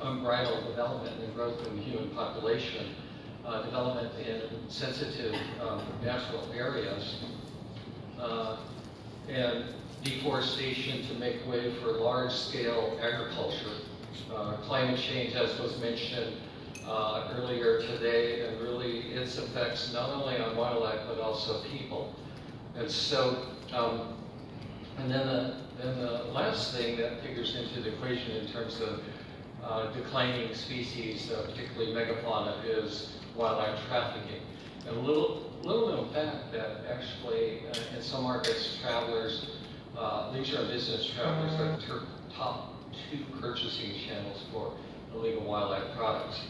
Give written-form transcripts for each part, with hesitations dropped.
unbridled development and growth in the human population, development in sensitive natural areas, and deforestation to make way for large-scale agriculture. Climate change, as was mentioned earlier today, and really its effects not only on wildlife but also people. And so, and then the last thing that figures into the equation in terms of declining species, particularly megafauna, is wildlife trafficking. And a little known fact that actually in some markets, travelers, leisure and business travelers are the top 2 purchasing channels for illegal wildlife products.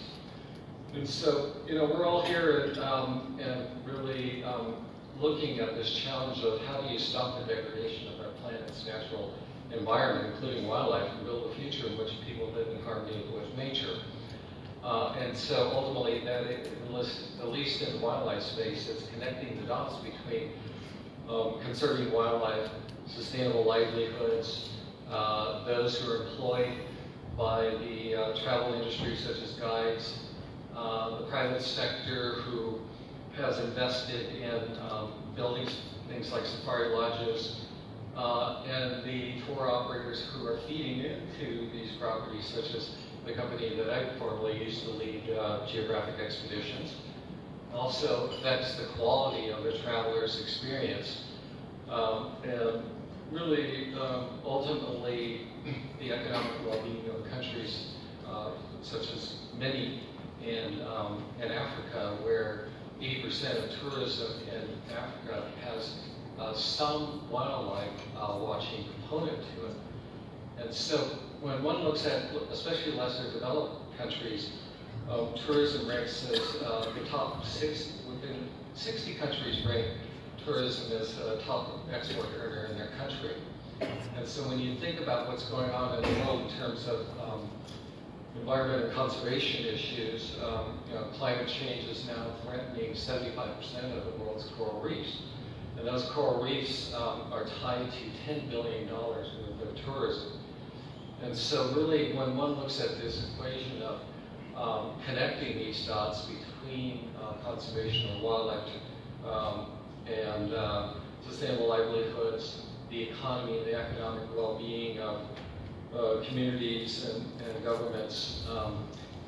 And so, we're all here and really looking at this challenge of how do you stop the degradation of our planet's natural environment, including wildlife, and build a future in which people live in harmony with nature. And so ultimately, that at least in the wildlife space, it's connecting the dots between conserving wildlife, sustainable livelihoods, those who are employed by the travel industry, such as guides, the private sector who has invested in building things like safari lodges, and the tour operators who are feeding into these properties, such as the company that I formerly used to lead, Geographic Expeditions. Also affects the quality of the traveler's experience, and really ultimately the economic well-being of countries such as many in Africa, where 80% of tourism in Africa has some wildlife watching component to it. And so when one looks at, especially lesser developed countries, tourism ranks as the top 6, within 60 countries rank tourism as a top export earner in their country. And so when you think about what's going on in the world in terms of environment and conservation issues, climate change is now threatening 75% of the world's coral reefs. And those coral reefs are tied to $10 billion worth of tourism. And so really, when one looks at this equation of connecting these dots between conservation of wildlife and sustainable livelihoods, the economy and the economic well-being of communities and governments,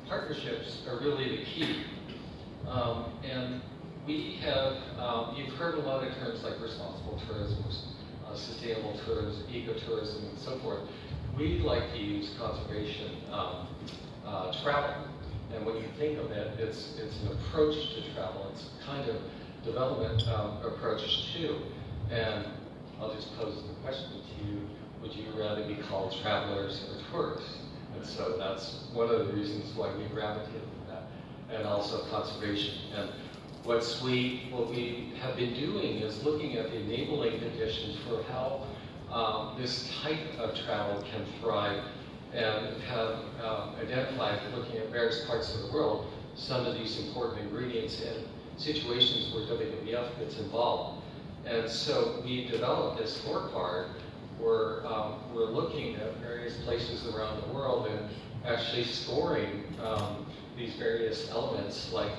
partnerships are really the key. And we have, you've heard a lot of terms like responsible tourism, sustainable tourism, ecotourism, and so forth. We like to use conservation travel. And when you think of it, it's an approach to travel. It's a kind of development approach too. And I'll just pose the question to you, would you rather be called travelers or tourists? And so that's one of the reasons why we gravitated to that, and also conservation. And what we have been doing is looking at the enabling conditions for how this type of travel can thrive, and have identified, looking at various parts of the world, some of these important ingredients and situations where WWF gets involved. And so we developed this scorecard where we're looking at various places around the world and actually scoring these various elements. Like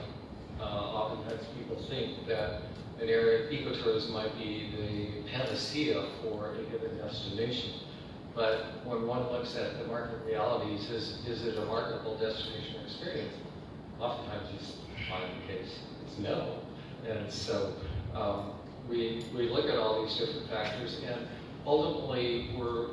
oftentimes people think that an area of ecotourism might be the panacea for a given destination. But when one looks at the market realities, is it a marketable destination experience? Oftentimes you find the case it's no. And so we look at all these different factors, and ultimately we're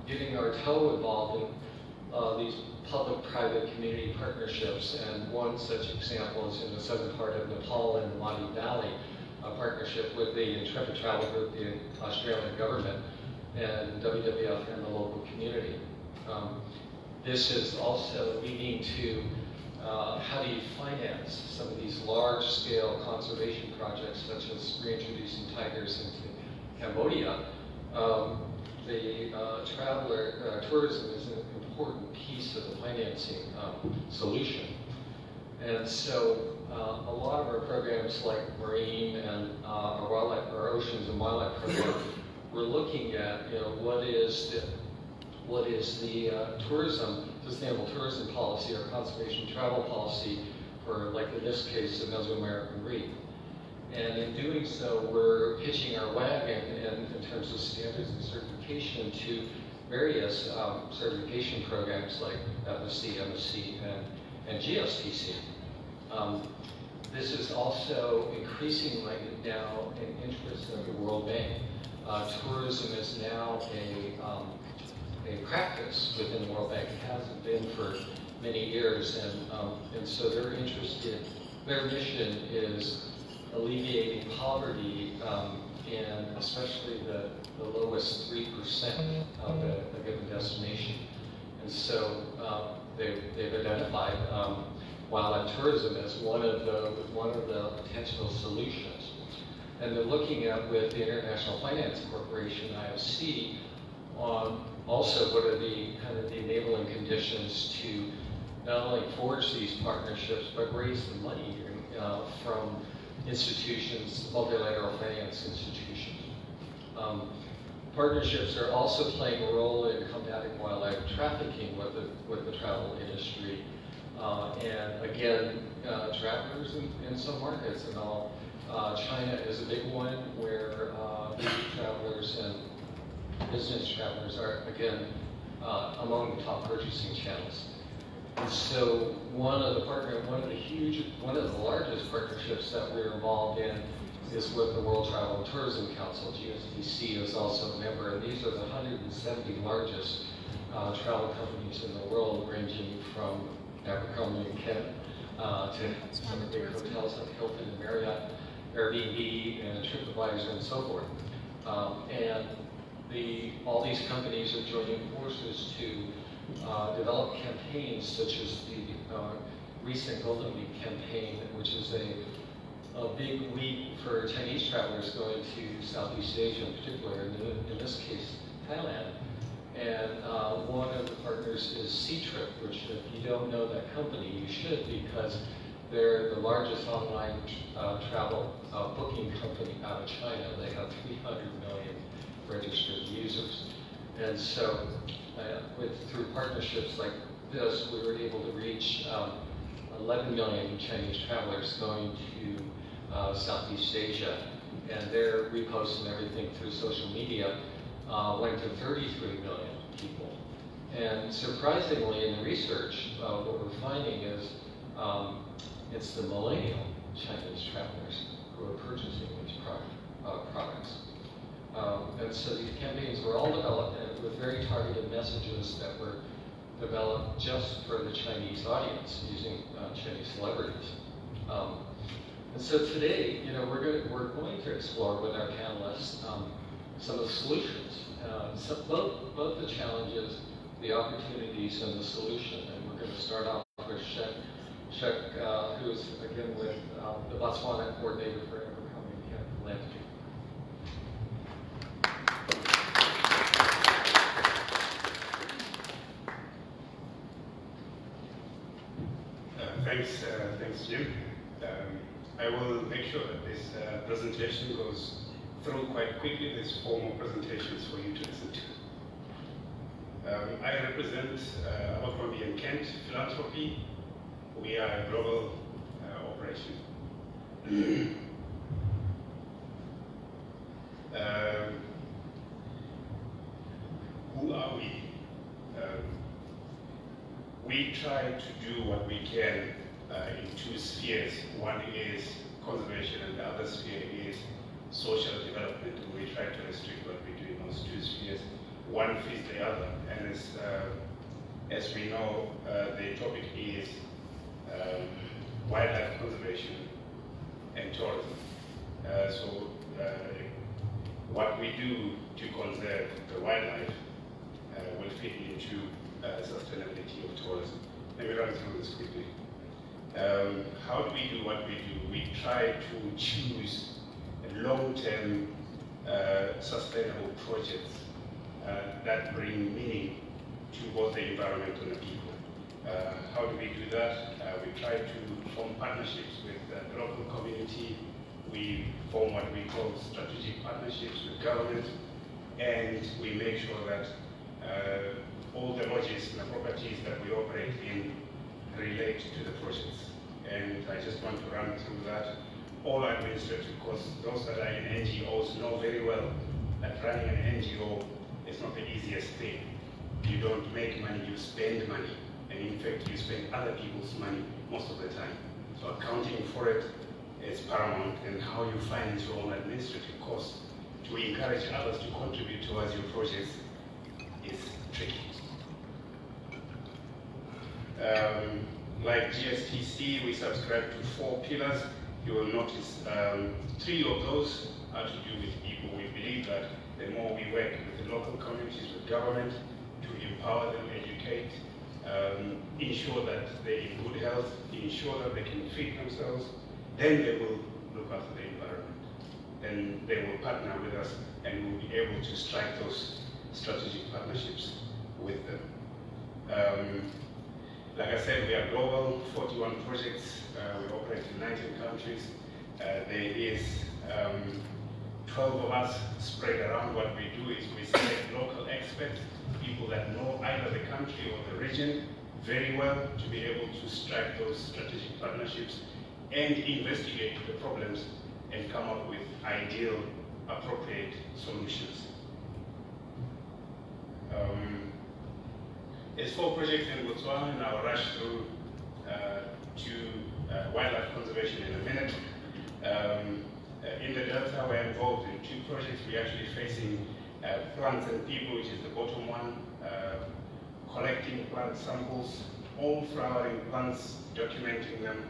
getting our toe involved in these public-private community partnerships. And one such example is in the southern part of Nepal in the Madi Valley, a partnership with the Intrepid Travel Group, the Australian government, and WWF and the local community. This is also leading to how do you finance some of these large-scale conservation projects, such as reintroducing tigers into Cambodia. Tourism is an important piece of the financing solution. And so a lot of our programs like marine and our oceans and wildlife program, we're looking at what what is the sustainable tourism policy or conservation travel policy for, like in this case, the Mesoamerican reef. And in doing so, we're hitching our wagon in terms of standards and certification to various certification programs like FSC, MSC, and GSTC. This is also increasing right now in interest of the World Bank. Tourism is now a practice within the World Bank. It hasn't been for many years, and so they're interested. Their mission is alleviating poverty in especially the lowest 3% of a given destination. And so they've identified wildlife tourism as one of the potential solutions. And they're looking at, with the International Finance Corporation, IFC, on also what are the kind of the enabling conditions to not only forge these partnerships, but raise the money from institutions, multilateral finance institutions. Partnerships are also playing a role in combating wildlife trafficking with the travel industry. And again, travelers in some markets and all. China is a big one where travelers and business travelers are, again, among the top purchasing channels. And so one of the largest partnerships that we're involved in is with the World Travel and Tourism Council. GSTC is also a member, and these are the 170 largest travel companies in the world, ranging from Abercrombie and Kent to some of the big hotels like Hilton and Marriott, Airbnb and TripAdvisor and so forth. And all these companies are joining forces to develop campaigns such as the recent Golden Week campaign, which is a big week for Chinese travelers going to Southeast Asia in particular, in this case, Thailand. And one of the partners is C-Trip, which if you don't know that company, you should, because they're the largest online travel booking company out of China. They have 300 million registered users. And so through partnerships like this, we were able to reach 11 million Chinese travelers going to Southeast Asia. And their reposts and everything through social media went to 33 million people. And surprisingly, in the research, what we're finding is it's the millennial Chinese travelers who are purchasing these products. And so these campaigns were all developed with very targeted messages that were developed just for the Chinese audience using Chinese celebrities. And so today, we're going to explore with our panelists some of the solutions, both the challenges, the opportunities, and the solution. And we're going to start off with Shek, who is again with the Botswana coordinator for Abercrombie and Kent Philanthropy. Thanks, Jim. I will make sure that this presentation goes through quite quickly. There's 4 more presentations for you to listen to. I represent Abercrombie and Kent Philanthropy. We are a global operation. Who are we? We try to do what we can in 2 spheres. One is conservation and the other sphere is social development. We try to restrict what we do in those 2 spheres. One feeds the other. And as we know, the topic is wildlife conservation and tourism. So what we do to conserve the wildlife will fit into sustainability of tourism. Let me run through this quickly. How do we do what we do? We try to choose long-term sustainable projects that bring meaning to both the environment and the people. How do we do that? We try to form partnerships with the local community. We form what we call strategic partnerships with government, and we make sure that all the lodges and the properties that we operate in relate to the projects. And I just want to run through that. All administrative costs, those that are in NGOs know very well that running an NGO is not the easiest thing. You don't make money, you spend money. And in fact, you spend other people's money most of the time. So accounting for it is paramount, and how you finance your own administrative costs to encourage others to contribute towards your projects is tricky. Like GSTC, we subscribe to 4 pillars. You will notice 3 of those are to do with people. We believe that the more we work with the local communities, with government, to empower them, educate, ensure that they're in good health, ensure that they can feed themselves, then they will look after the environment. Then they will partner with us, and we'll be able to strike those strategic partnerships with them. Like I said, we are global, 41 projects, we operate in 19 countries. There is 12 of us spread around. What we do is we select local experts, people that know either the country or the region very well, to be able to strike those strategic partnerships and investigate the problems and come up with ideal, appropriate solutions. There's 4 projects in Botswana, and I'll rush through to wildlife conservation in a minute. In the Delta, we're involved in 2 projects. We're actually facing plants and people, which is the bottom one, collecting plant samples, all flowering plants, documenting them.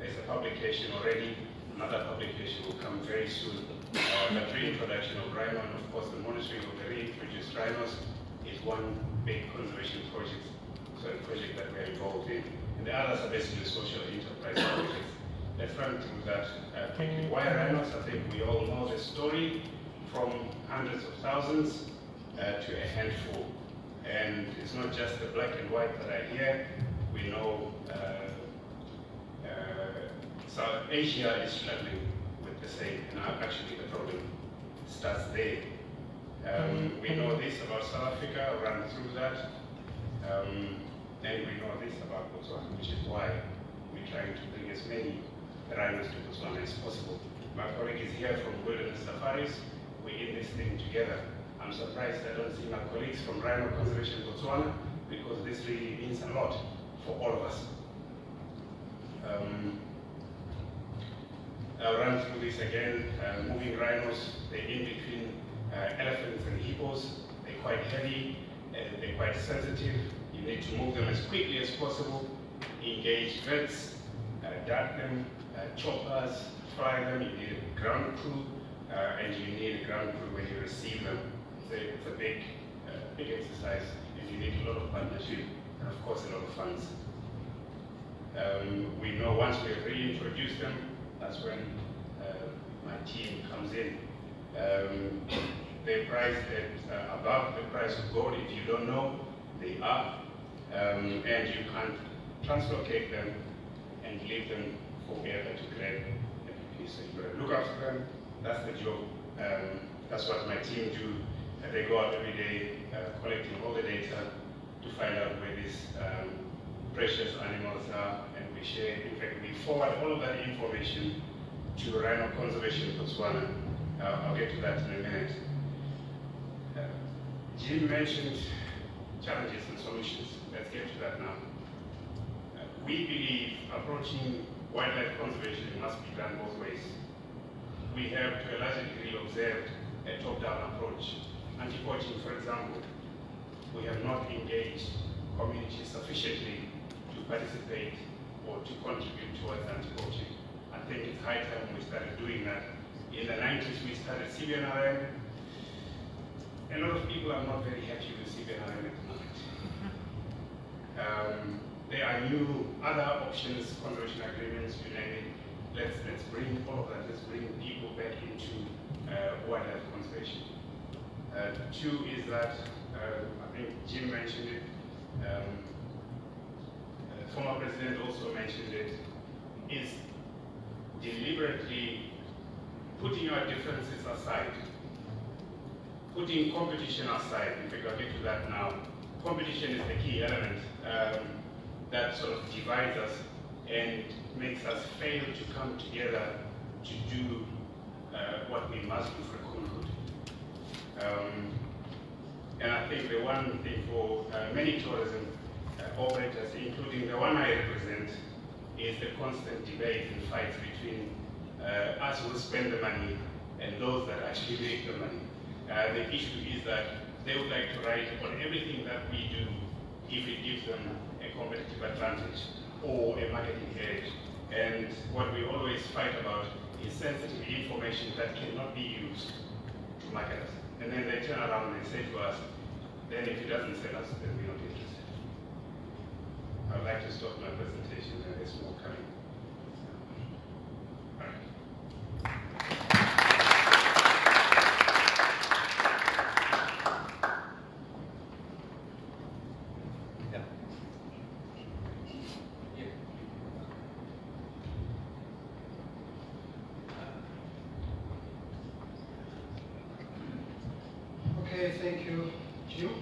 There's a publication already. Another publication will come very soon. The reintroduction of rhino, and of course the monitoring of the reintroduced rhinos is one big conservation project that we're involved in. And the others are basically social enterprise projects. Let's run through that quickly. Why rhinos? I think we all know the story, from hundreds of thousands to a handful. And it's not just the black and white that are here. We know South Asia is struggling with the same, and actually the problem starts there. We know this about South Africa, I'll run through that. And we know this about Botswana, which is why we're trying to bring as many rhinos to Botswana as possible. My colleague is here from Wilderness Safaris. We're in this thing together. I'm surprised I don't see my colleagues from Rhino Conservation Botswana, because this really means a lot for all of us. I'll run through this again. Moving rhinos, they're in between elephants and hippos. They're quite heavy, they're quite sensitive. You need to move them as quickly as possible, engage vets, dart them, choppers, fry them. You need a ground crew, and you need a ground crew when you receive them. It's a big exercise, and you need a lot of partnership, and of course a lot of funds. We know once we've reintroduced them, that's when my team comes in. They're priced at above the price of gold. If you don't know, they are. And you can't translocate them and leave them forever to grab a piece. So you gotta look after them. That's the job. That's what my team do. They go out every day collecting all the data to find out where these precious animals are, and we share. In fact, we forward all of that information to Rhino Conservation Botswana. I'll get to that in a minute. Jim mentioned challenges and solutions. Let's get to that now. We believe approaching wildlife conservation must be done both ways. We have, to a large degree, observed a top-down approach. Anti-poaching, for example, we have not engaged communities sufficiently to participate or to contribute towards anti-poaching. I think it's high time we started doing that. In the 90s, we started CBNRM. A lot of people are not very happy with CBNRM at the moment. There are new other options, conservation agreements, you name it. Let's bring all of that. Let's bring people back into wildlife conservation. 2 is that, I think Jim mentioned it, former president also mentioned it, is deliberately putting our differences aside, putting competition aside. In fact, I'll get to that now. competition is the key element that sort of divides us and makes us fail to come together to do what we must do for a common good. And I think the one thing for many tourism operators, including the one I represent, is the constant debate and fights between us who spend the money and those that actually make the money. The issue is that they would like to write on everything that we do if it gives them a competitive advantage or a marketing edge. And what we always fight about is sensitive information that cannot be used to market us. And then they turn around and say to us, then if it doesn't sell us, then we're not interested. I would like to stop my presentation, and there's more coming. All right. Okay, thank you, Jim.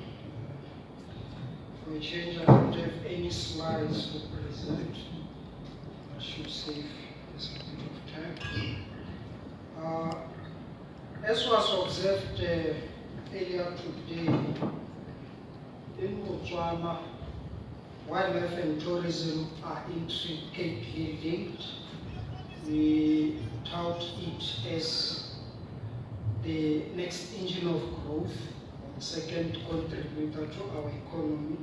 For a change, I don't have any slides to present. I should save us a bit of time. As was observed earlier today, in Botswana, wildlife and tourism are intricately linked. We tout it as the next engine of growth, the second contributor to our economy.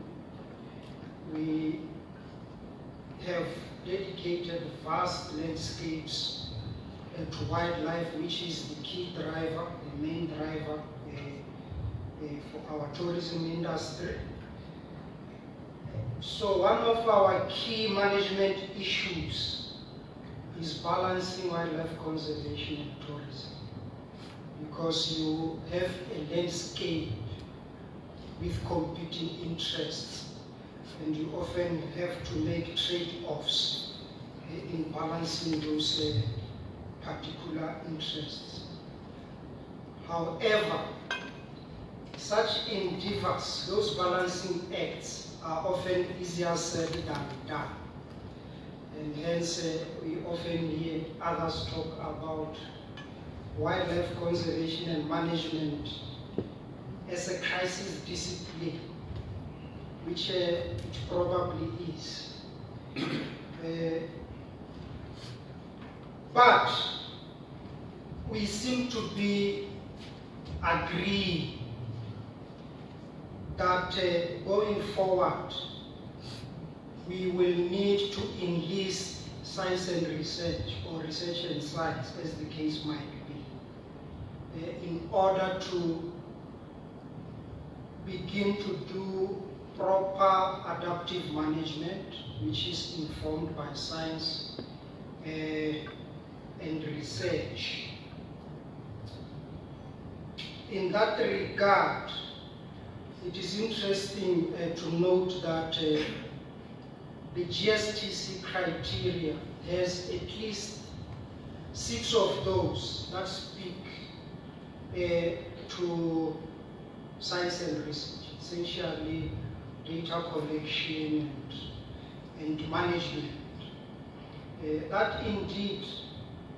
We have dedicated vast landscapes to wildlife, which is the key driver, the main driver for our tourism industry. So one of our key management issues is balancing wildlife conservation and tourism, because you have a landscape with competing interests, and you often have to make trade-offs in balancing those particular interests. However, such endeavors, those balancing acts, are often easier said than done. And hence, we often hear others talk about wildlife conservation and management as a crisis discipline, which it probably is. But we seem to be agreeing that going forward, we will need to enlist science and research, or research and science, as the case might be, in order to begin to do proper adaptive management, which is informed by science and research. In that regard, it is interesting to note that the GSTC criteria has at least 6 of those that speak to science and research, essentially data collection and management. That indeed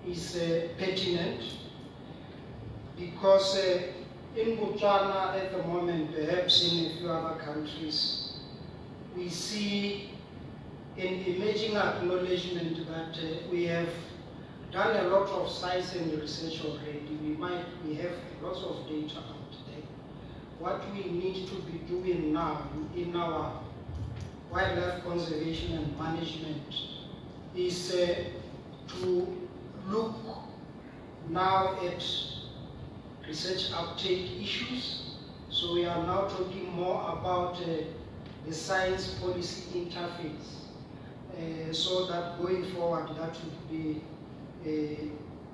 is pertinent, because in Botswana at the moment, perhaps in a few other countries, we see an emerging acknowledgement that we have done a lot of science and research already. We have lots of data out there. What we need to be doing now in our wildlife conservation and management is to look now at research uptake issues. So we are now talking more about the science policy interface, so that going forward, that would be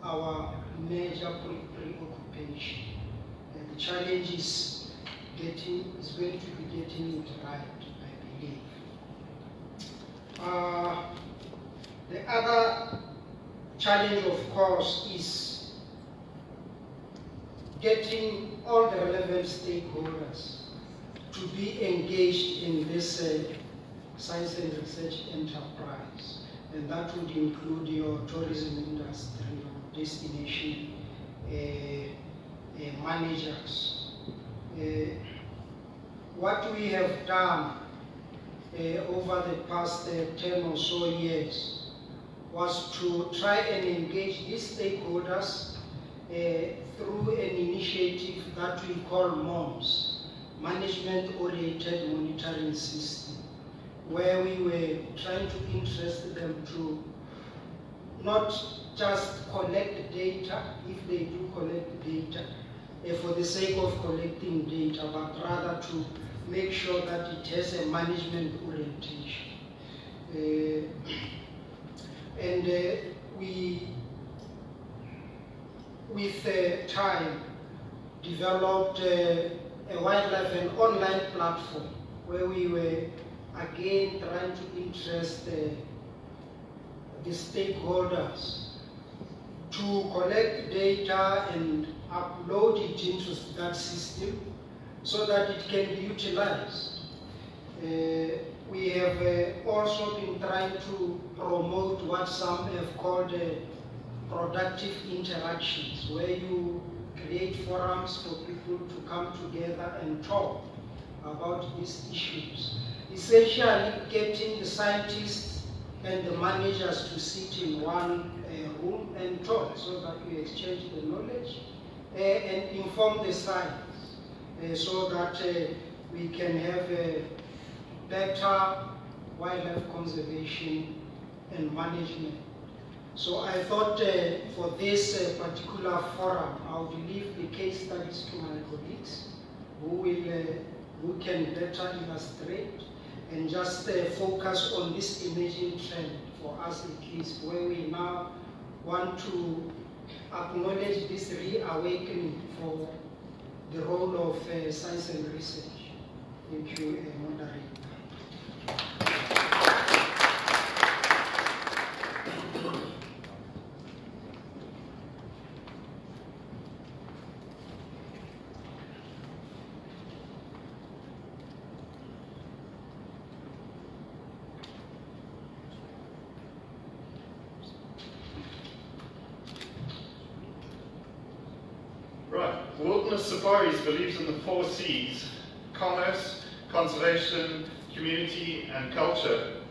our major preoccupation. The challenge is going to be getting it right, I believe. The other challenge, of course, is getting all the relevant stakeholders to be engaged in this science and research enterprise. And that would include your tourism industry, your destination managers. What we have done over the past 10 or so years was to try and engage these stakeholders through an initiative that we call MOMS, Management Oriented Monitoring System, where we were trying to interest them to not just collect data, if they do collect data, for the sake of collecting data, but rather to make sure that it has a management orientation. We, with time, developed a wildlife and online platform where we were again trying to interest the stakeholders to collect data and upload it into that system so that it can be utilized. We have also been trying to promote what some have called productive interactions, where you create forums for people to come together and talk about these issues. Essentially getting the scientists and the managers to sit in one room and talk so that we exchange the knowledge and inform the science so that we can have a better wildlife conservation and management. So I thought for this particular forum, I would leave the case studies to my colleagues who can better illustrate and just focus on this emerging trend for us at least, where we now want to acknowledge this reawakening for the role of science and research. Thank you, Moderator. Right, Wilderness Safaris believes in the 4 C's: commerce, conservation, community, and culture.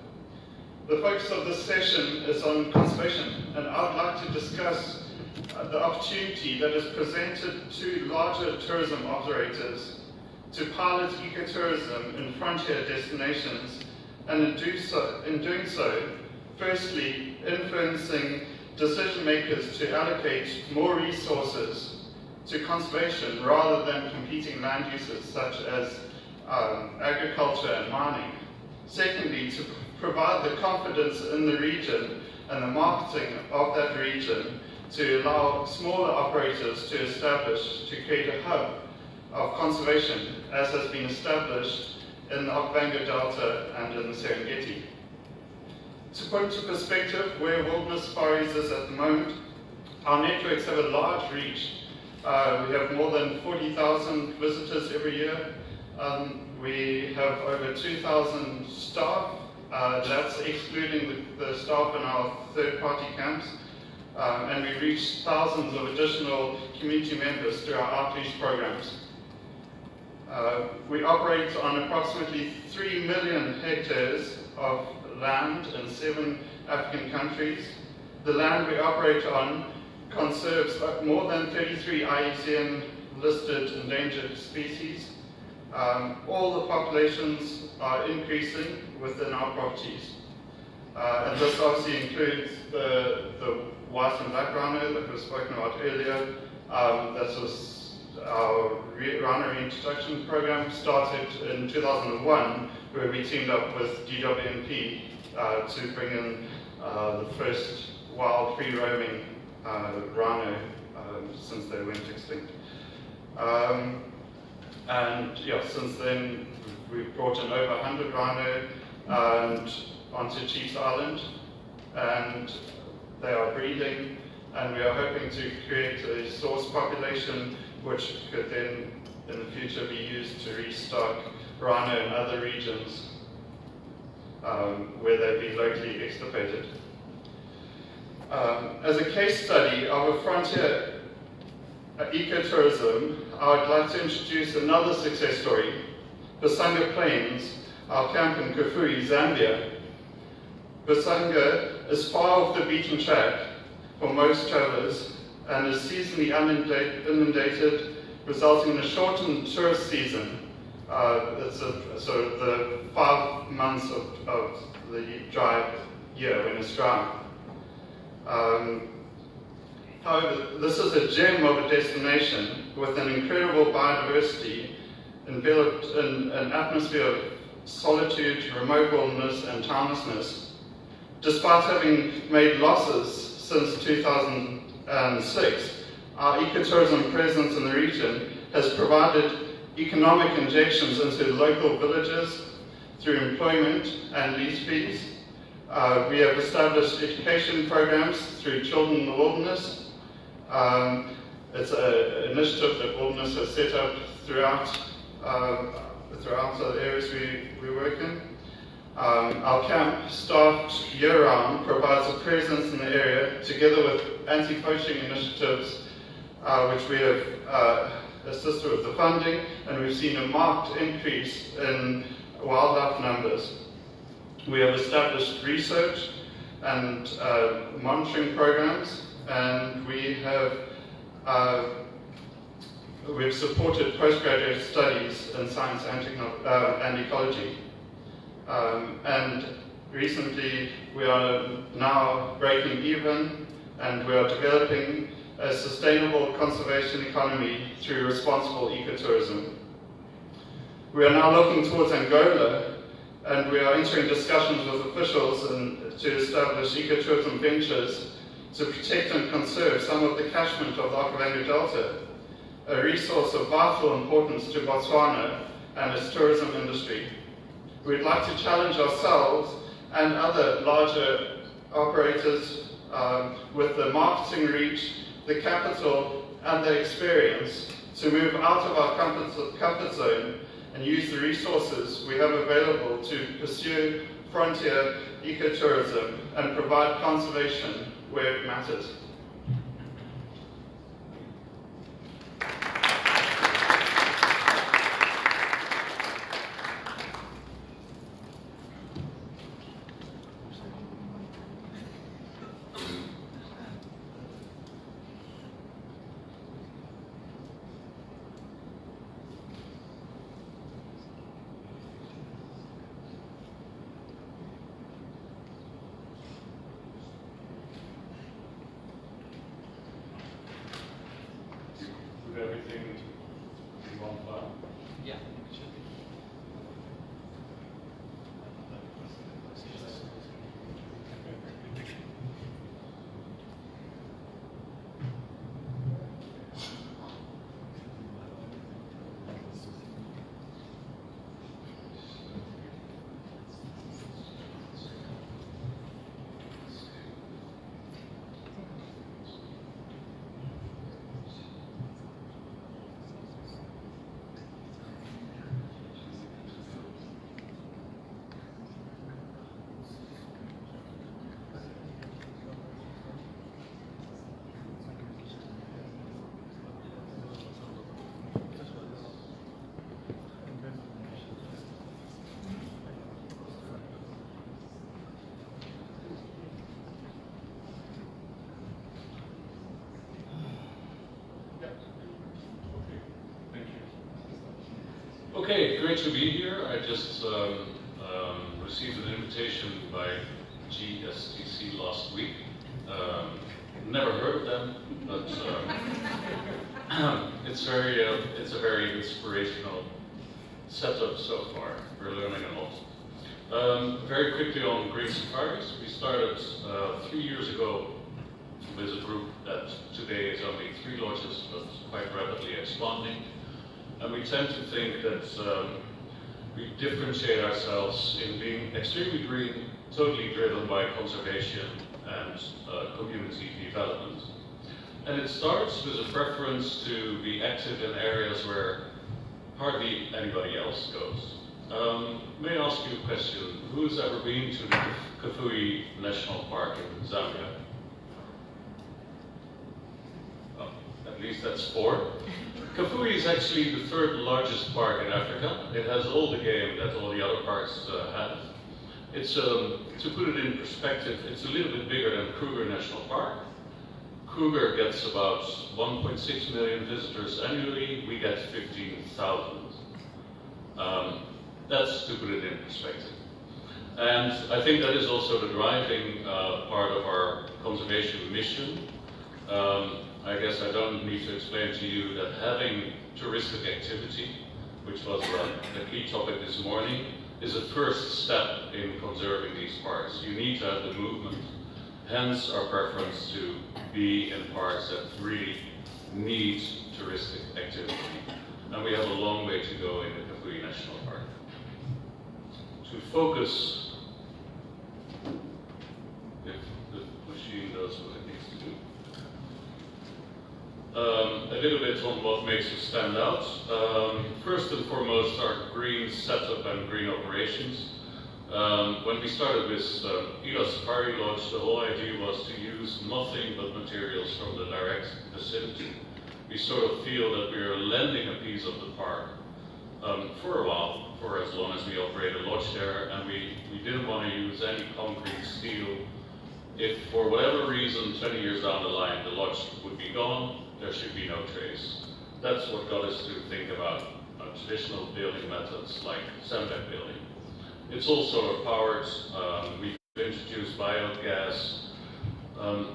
The focus of this session is on conservation, and I'd like to discuss the opportunity that is presented to larger tourism operators to pilot ecotourism in frontier destinations, and in doing so, firstly, influencing decision makers to allocate more resources to conservation rather than competing land uses such as agriculture and mining. Secondly, to provide the confidence in the region and the marketing of that region to allow smaller operators to create a hub of conservation as has been established in the Okavango Delta and in the Serengeti. To put into perspective where Wilderness Safaris is at the moment, our networks have a large reach. We have more than 40,000 visitors every year. We have over 2,000 staff. That's excluding the staff in our third-party camps. And we reach thousands of additional community members through our outreach programs. We operate on approximately 3 million hectares of land in 7 African countries. The land we operate on conserves more than 33 IUCN listed endangered species. All the populations are increasing within our properties. And this obviously includes the white and black rhino that was spoken about earlier. That was our rhino reintroduction program, started in 2001, where we teamed up with DWMP to bring in the first wild free-roaming rhino since they went extinct. And yeah, since then we've brought in over 100 rhino and onto Chiefs Island, and they are breeding, and we are hoping to create a source population which could then in the future be used to restock rhino in other regions where they've been locally extirpated. As a case study of a frontier ecotourism, I would like to introduce another success story, Basanga Plains, our camp in Kafue, Zambia. Basanga is far off the beaten track for most travelers and is seasonally inundated, resulting in a shortened tourist season. So the 5 months of the dry year when it's dry. However, this is a gem of a destination with an incredible biodiversity enveloped in an atmosphere of solitude, remote wilderness, and timelessness. Despite having made losses since 2006, our ecotourism presence in the region has provided economic injections into local villages through employment and lease fees. We have established education programs through Children in the Wilderness. It's an initiative that Wilderness has set up throughout the areas we work in. Our camp, staffed year-round, provides a presence in the area together with anti-poaching initiatives, which we have assisted with the funding, and we've seen a marked increase in wildlife numbers. We have established research and monitoring programs, and we've supported postgraduate studies in science and ecology. And recently we are now breaking even, and we are developing a sustainable conservation economy through responsible ecotourism. We are now looking towards Angola, and we are entering discussions with officials to establish ecotourism ventures to protect and conserve some of the catchment of the Okavango Delta, a resource of vital importance to Botswana and its tourism industry. We'd like to challenge ourselves and other larger operators with the marketing reach, the capital, and the experience to move out of our comfort zone and use the resources we have available to pursue frontier ecotourism and provide conservation where it matters. Everything in one file? Yeah, it should be. Okay, great to be here. I just received an invitation by GSTC last week. Never heard of them, but it's a very inspirational setup so far. We're learning a lot. Very quickly on green safaris, we started 3 years ago with a group that today is only 3 lodges, but quite rapidly expanding. And we tend to think that we differentiate ourselves in being extremely green, totally driven by conservation and community development. And it starts with a preference to be active in areas where hardly anybody else goes. May I ask you a question? Who's ever been to the Kouwenhoven National Park in Zambia? Oh, at least that's 4. Kouwenhoven is actually the 3rd largest park in Africa. It has all the game that all the other parks have. It's, to put it in perspective, it's a little bit bigger than Kruger National Park. Kruger gets about 1.6 million visitors annually. We get 15,000. That's to put it in perspective. And I think that is also the driving part of our conservation mission. I guess I don't need to explain to you that having touristic activity, which was the key topic this morning, is a first step in conserving these parks. You need to have the movement, hence our preference to be in parks that really need touristic activity. And we have a long way to go in the Kouwenhoven National Park. To focus, if the machine does what it needs to do. A little bit on what makes us stand out. First and foremost, our green setup and green operations. When we started with Ila Safari Lodge, the whole idea was to use nothing but materials from the direct vicinity. We sort of feel that we are lending a piece of the park for a while, for as long as we operate a lodge there, and we didn't want to use any concrete, steel. If for whatever reason, 20 years down the line, the lodge would be gone, there should be no trace. That's what got us to think about traditional building methods like sandbag building. It's also powered, we've introduced biogas,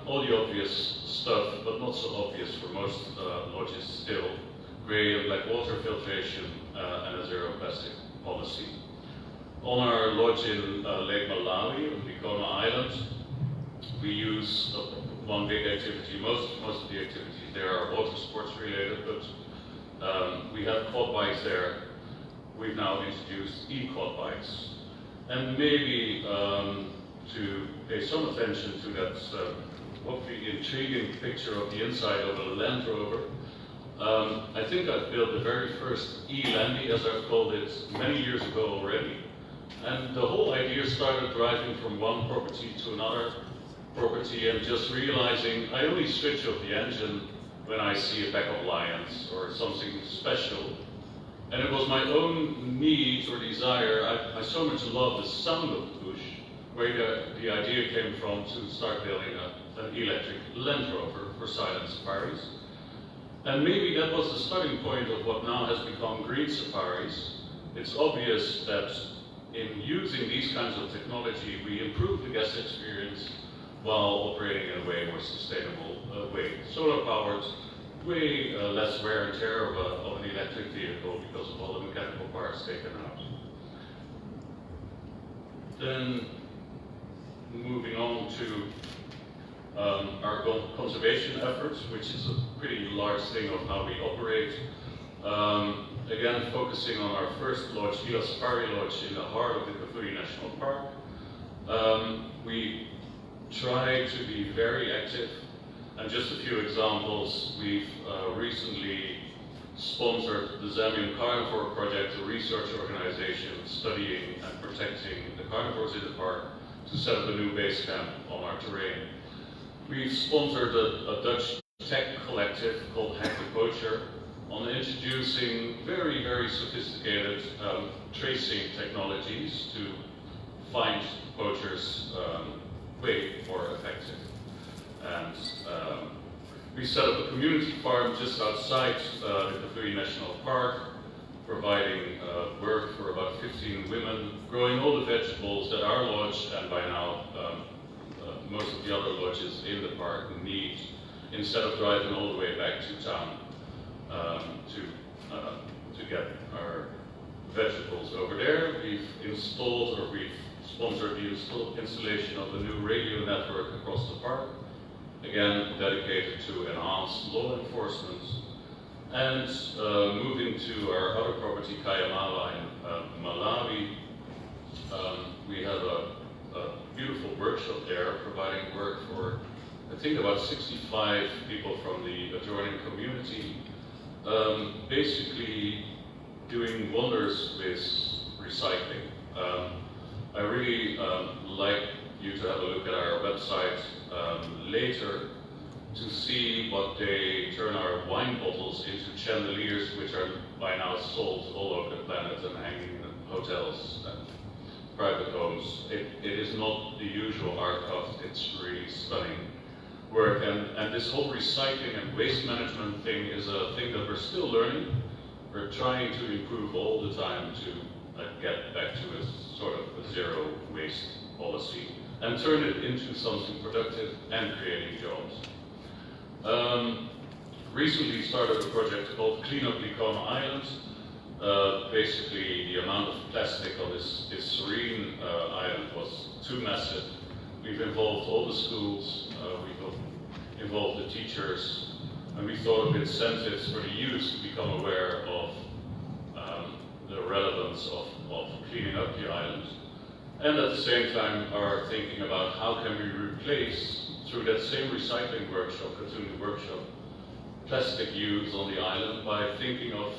all the obvious stuff, but not so obvious for most lodges still. Grey and black water filtration and a zero plastic policy. On our lodge in Lake Malawi, on Bikona Island, we use one big activity. Most of the activities there are water sports related, but we have quad bikes there. We've now introduced e-quad bikes. And maybe to pay some attention to that hopefully intriguing picture of the inside of a Land Rover. I think I've built the very first e-Landy, as I've called it, many years ago already. And the whole idea started driving from one property to another property and just realizing I only switch off the engine when I see a pack of lions or something special. And it was my own need or desire. I so much love the sound of the bush, where the idea came from to start building an electric Land Rover for silent safaris. And maybe that was the starting point of what now has become green safaris. It's obvious that in using these kinds of technology, we improve the guest experience while operating in a way more sustainable way. Solar powered, way less wear and tear of an electric vehicle because of all the mechanical parts taken out. Then moving on to our conservation efforts, which is a pretty large thing of how we operate. Again, focusing on our first lodge, Ila Safari Lodge, in the heart of the Kouwenhoven National Park. We try to be very active. And just a few examples, we've recently sponsored the Zambian Carnivore Project, a research organization studying and protecting the carnivores in the park, to set up a new base camp on our terrain. We've sponsored a Dutch tech collective called Hack the Poacher on introducing very, very sophisticated tracing technologies to find poachers way more effective. And we set up a community farm just outside the Kouwenhoven National Park, providing work for about 15 women, growing all the vegetables that our lodge, and by now most of the other lodges in the park, need, instead of driving all the way back to town to get our vegetables over there. We've installed, or we've sponsored the installation of a new radio network across the park, again dedicated to enhance law enforcement. And moving to our other property, Kayamala in Malawi, we have a beautiful workshop there, providing work for, I think, about 65 people from the adjoining community, basically doing wonders with recycling. I really like you to have a look at our website later to see what they turn our wine bottles into chandeliers, which are by now sold all over the planet and hanging in hotels and private homes. It is not the usual art craft, it's really stunning work. And this whole recycling and waste management thing is a thing that we're still learning. We're trying to improve all the time to get back to a sort of a zero waste policy and turn it into something productive and creating jobs. Recently started a project called Clean Up Likoma Island. Basically, the amount of plastic on this serene island was too massive. We've involved all the schools, we've involved the teachers, and we thought of incentives for the youth to become aware of the relevance of cleaning up the island. And at the same time are thinking about how can we replace, through that same recycling workshop, Katuni workshop, plastic use on the island by thinking of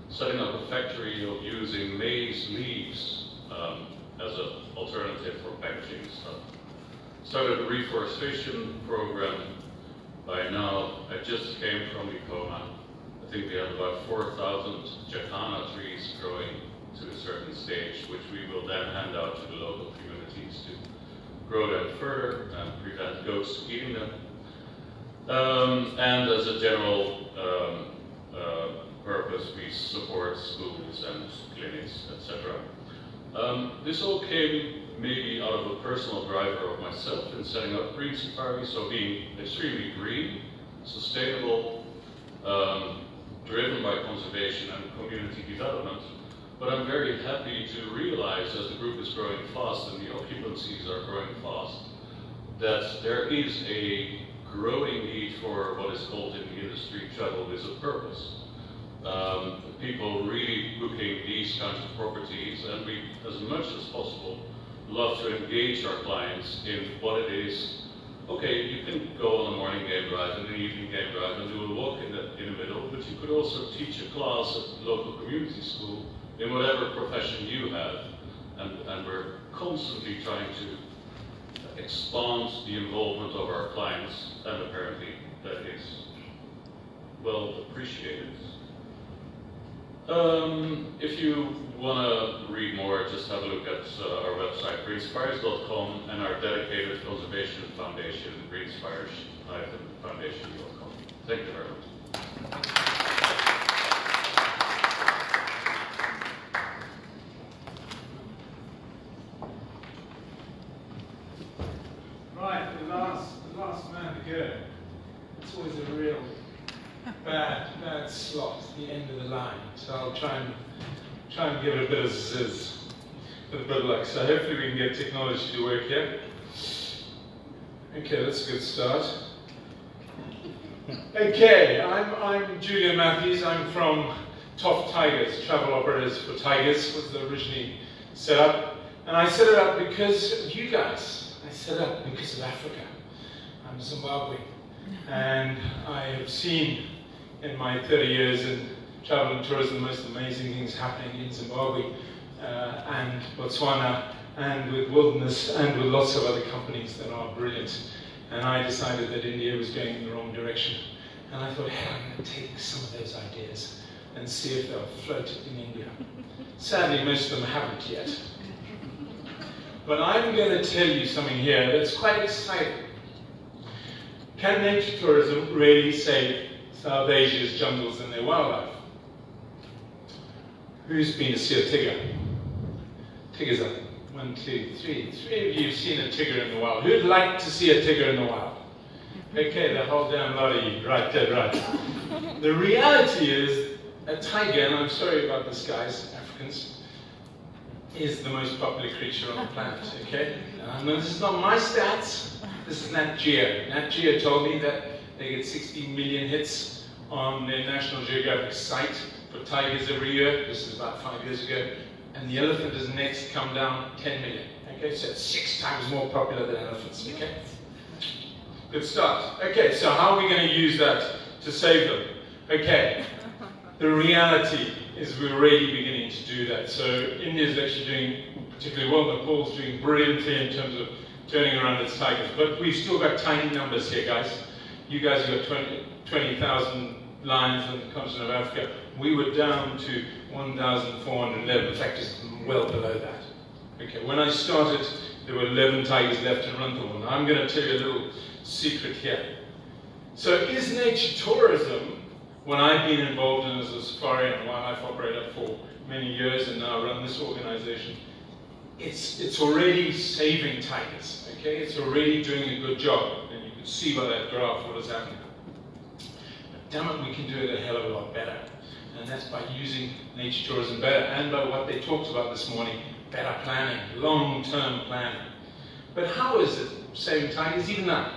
setting up a factory of using maize leaves as an alternative for packaging stuff. Started a reforestation program. By now, I just came from Likoma. I think we have about 4,000 jacana trees growing to a certain stage, which we will then hand out to the local communities to grow them further and prevent goats eating them. And as a general purpose, we support schools and clinics, etc. This all came maybe out of a personal driver of myself in setting up Green Safari, so being extremely green, sustainable, driven by conservation and community development. But I'm very happy to realize, as the group is growing fast and the occupancies are growing fast, that there is a growing need for what is called in the industry travel with a purpose. People really booking these kinds of properties, and we, as much as possible, love to engage our clients in what it is. Okay, you can go on a morning game drive and an evening game drive and do a walk in the middle, but you could also teach a class at the local community school in whatever profession you have. And we're constantly trying to expand the involvement of our clients, and apparently that is well appreciated. If you want to read more, just have a look at our website, greensafaris.com, and our dedicated conservation foundation, greensafaris-foundation.com. Thank you very much. Right, the last man to go. It's always a real bad slot at the end of the line. So I'll try and give it a bit of zizz with a bit of luck. So hopefully we can get technology to work here. Okay, that's a good start. Okay, I'm Julian Matthews. I'm from Toftigers, Travel Operators for Tigers, was originally set up. And I set it up because of you guys. I set it up because of Africa. I'm Zimbabwe. And I have seen in my 30 years in travel and tourism the most amazing things happening in Zimbabwe and Botswana, and with Wilderness, and with lots of other companies that are brilliant. And I decided that India was going in the wrong direction. And I thought, hey, I'm going to take some of those ideas and see if they'll float in India. Sadly, most of them haven't yet. But I'm going to tell you something here that's quite exciting. Can nature tourism really save South Asia's jungles and their wildlife? Who's been to see a tiger? Tigers up. 1, 2, 3. 3 of you have seen a tiger in the wild. Who'd like to see a tiger in the wild? Okay, the whole damn lot of you. Right, dead right. The reality is, a tiger, and I'm sorry about this, guys, Africans, is the most popular creature on the planet, okay? Now, this is not my stats. This is Nat Geo. Nat Geo told me that they get 60 million hits on their National Geographic site for tigers every year. This is about 5 years ago. And the elephant is next, come down 10 million. Okay, so it's 6 times more popular than elephants, okay? Good start. Okay, so how are we going to use that to save them? Okay, the reality is we're already beginning to do that. So India is actually doing particularly well. Nepal's doing brilliantly in terms of turning around its tigers. But we've still got tiny numbers here, guys. You guys have got 20,000 lions on the continent of Africa. We were down to 1,411. In fact, it's well below that. Okay, when I started, there were 11 tigers left in Ranthambore. Now I'm going to tell you a little secret here. So is nature tourism, when I've been involved in as a safari and wildlife operator for many years and now run this organization, it's already saving tigers, okay? It's already doing a good job. And you can see by that graph what is happening. But damn it, we can do it a hell of a lot better. And that's by using nature tourism better and by what they talked about this morning, better planning, long-term planning. But how is it saving tigers even now?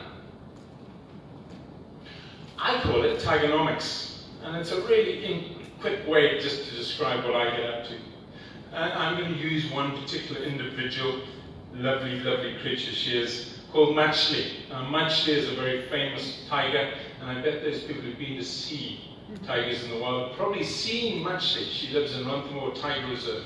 I call it Tigernomics, and it's a really quick way just to describe what I get up to. And I'm going to use one particular individual, lovely, lovely creature she is, called Machli. Now, Machli is a very famous tiger, and I bet those people who've been to see tigers in the wild have probably seen Machli. She lives in Ranthambore Tiger Reserve,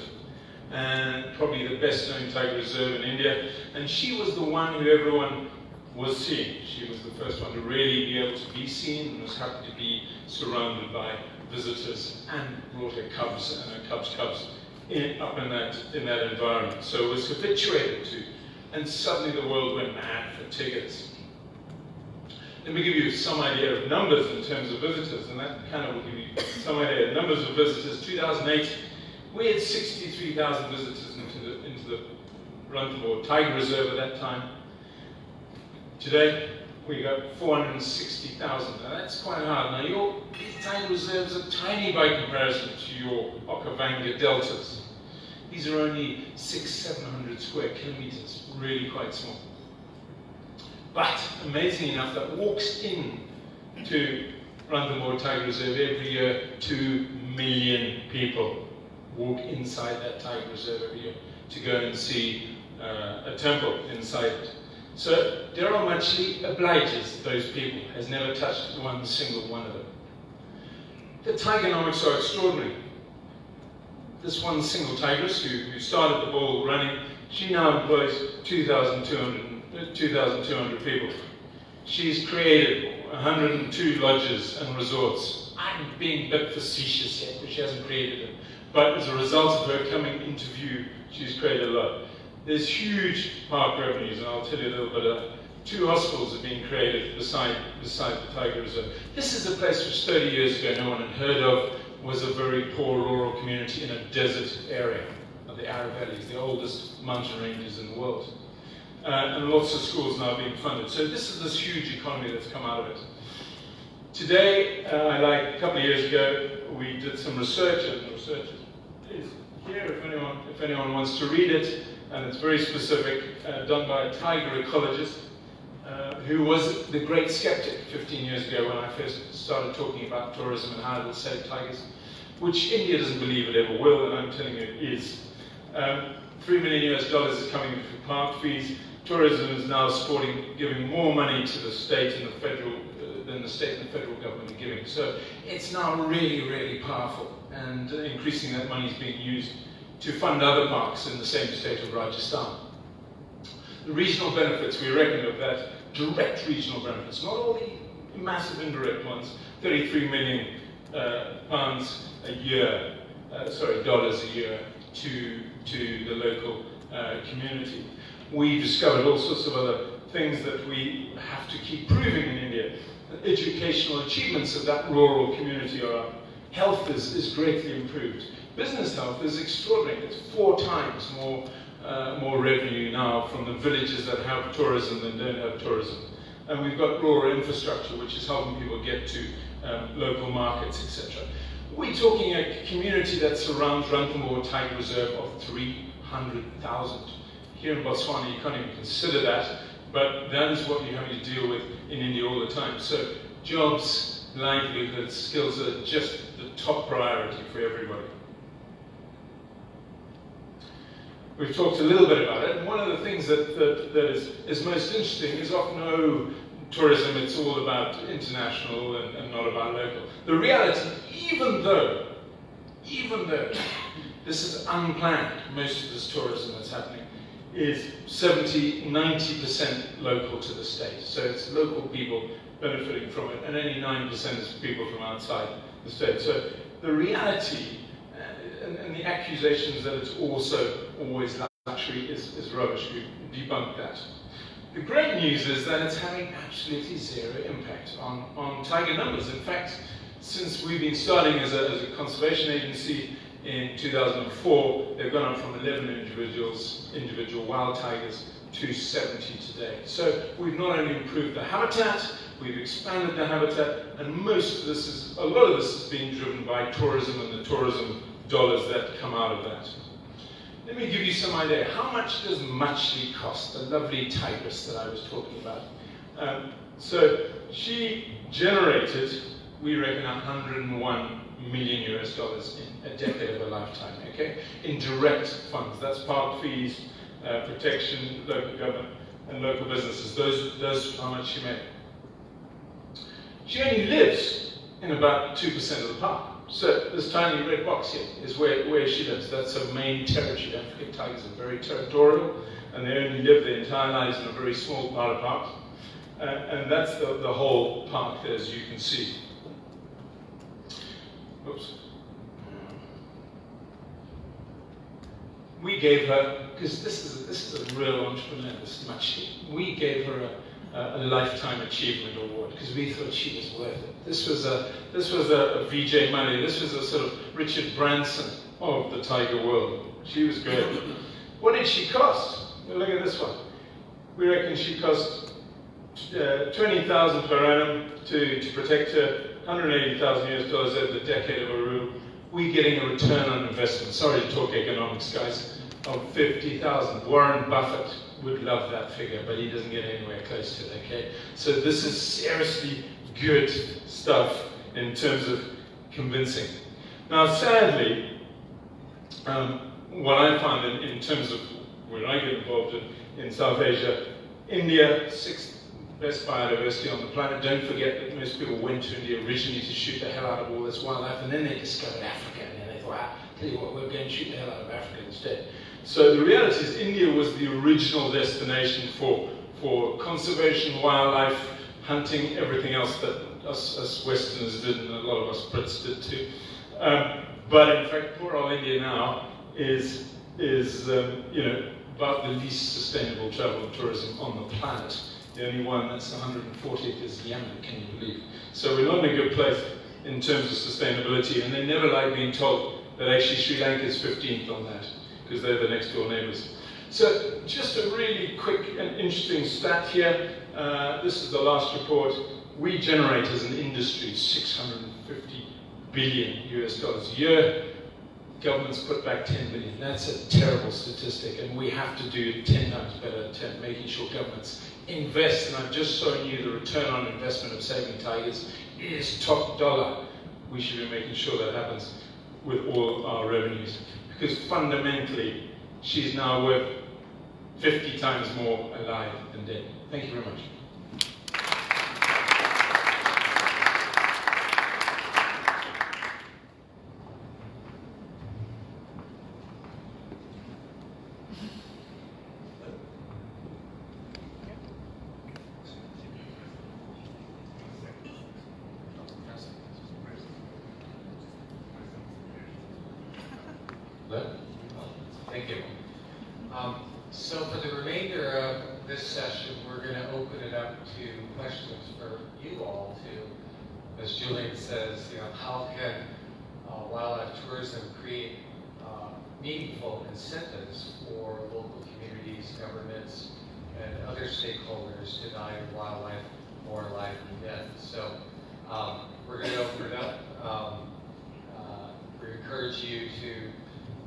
and probably the best known tiger reserve in India. And she was the one who everyone was seeing. She was the first one to really be able to be seen and was happy to be surrounded by visitors and brought her cubs and her cubs' cubs up in that environment. So it was habituated to, and suddenly the world went mad for tigers. Let me give you some idea of numbers in terms of visitors, and that kind of will give you some idea of numbers of visitors. 2008, we had 63,000 visitors into the Ranthambore Tiger Reserve at that time. Today, we got 460,000. Now that's quite hard. Now these tiger reserves are tiny by comparison to your Okavango deltas. These are only 600-700 square kilometers, really quite small. But amazing enough, that walks in to Ranthambore Tiger Reserve every year. 2 million people walk inside that tiger reserve every year to go and see a temple inside it. So Daryl Machli obliges those people, has never touched one single one of them. The Tigernomics are extraordinary. This one single tigress who started the ball running, she now employs 2,200 people. She's created 102 lodges and resorts. I'm being a bit facetious here because she hasn't created them. But as a result of her coming into view, she's created a lot. There's huge park revenues, and I'll tell you a little bit of 2 hospitals are being created beside the Tiger Reserve. This is a place which 30 years ago no one had heard of, was a very poor rural community in a desert area of the Ara Valleys, the oldest mountain ranges in the world. And lots of schools now being funded. So this is this huge economy that's come out of it. Today, like a couple of years ago, we did some research, and the research is here if anyone wants to read it. And it's very specific, done by a tiger ecologist who was the great skeptic 15 years ago when I first started talking about tourism and how it will save tigers, which India doesn't believe it ever will, and I'm telling you it is. $3 million is coming for park fees. Tourism is now giving more money to the state and the federal than the state and the federal government are giving. So it's now really, really powerful, and increasing that money is being used to fund other parks in the same state of Rajasthan. The regional benefits, we reckon, of that, direct regional benefits, not all the massive indirect ones, 33 million pounds a year, dollars a year to the local community. We discovered all sorts of other things that we have to keep proving in India. The educational achievements of that rural community are up. Health is greatly improved. Business health is extraordinary. It's 4 times more revenue now from the villages that have tourism than don't have tourism. And we've got rural infrastructure, which is helping people get to local markets, etc. We're talking a community that surrounds Ranthambore Tiger Reserve of 300,000. Here in Botswana, you can't even consider that, but that is what you're having to deal with in India all the time. So jobs, livelihoods, skills are just the top priority for everybody. We've talked a little bit about it, and one of the things that is most interesting is often, tourism, it's all about international and not about local. The reality, even though even though this is unplanned, most of this tourism that's happening is 70–90% local to the state. So it's local people benefiting from it, and only 9% is people from outside the state. So the reality and the accusations that it's also always luxury is rubbish. We debunk that. The great news is that it's having absolutely zero impact on tiger numbers. In fact, since we've been starting as a conservation agency in 2004, they've gone up from 11 individual wild tigers to 70 today. So we've not only improved the habitat, we've expanded the habitat, and a lot of this is being driven by tourism and the tourism dollars that come out of that. Let me give you some idea. How much does Muchly cost, the lovely tigress that I was talking about? So she generated, we reckon, $101 million in a decade of her lifetime, okay? In direct funds. That's park fees, protection, local government, and local businesses. Those are how much she made. She only lives in about 2% of the park. So this tiny red box here is where she lives. That's her main territory. Don't forget, tigers are very territorial, and they only live their entire lives in a very small part of park. And that's the whole park there, as you can see. Oops. We gave her, because this is a real entrepreneur, this is Muchly. We gave her a lifetime achievement award because we thought she was worth it. This was a VJ money. This was a sort of Richard Branson of the tiger world. She was great. What did she cost? Well, look at this one. We reckon she cost $20,000 per annum to protect her, $180,000 over the decade of her rule. We're getting a return on investment. Sorry to talk economics, guys. Of $50,000. Warren Buffett would love that figure, but he doesn't get anywhere close to it, okay? So this is seriously good stuff in terms of convincing. Now, sadly, what I find in terms of when I get involved in South Asia, India, 6th best biodiversity on the planet. Don't forget that most people went to India originally to shoot the hell out of all this wildlife, and then they discovered Africa, and then they thought, tell you what, we're going to shoot the hell out of Africa instead. So the reality is India was the original destination for conservation, wildlife, hunting, everything else that us Westerners did, and a lot of us Brits did too. But in fact, poor old India now is about the least sustainable travel and tourism on the planet. The only one that's 140th is Yemen, can you believe? So we're not in a good place in terms of sustainability, and they never like being told that actually Sri Lanka is 15th on that, because they're the next door neighbors. So just a really quick and interesting stat here. This is the last report. We generate as an industry $650 billion a year. Governments put back 10 billion. That's a terrible statistic, and we have to do 10 times better at making sure governments invest. And I've just shown you the return on investment of saving tigers is top dollar. We should be making sure that happens with all our revenues, because fundamentally, she's now worth 50 times more alive than dead. Thank you very much. Thank you. So for the remainder of this session, we're going to open it up to questions for you all to, as Julian says, how can wildlife tourism create meaningful incentives for local communities, governments, and other stakeholders to value wildlife more life than death. So we're going to open it up. We encourage you to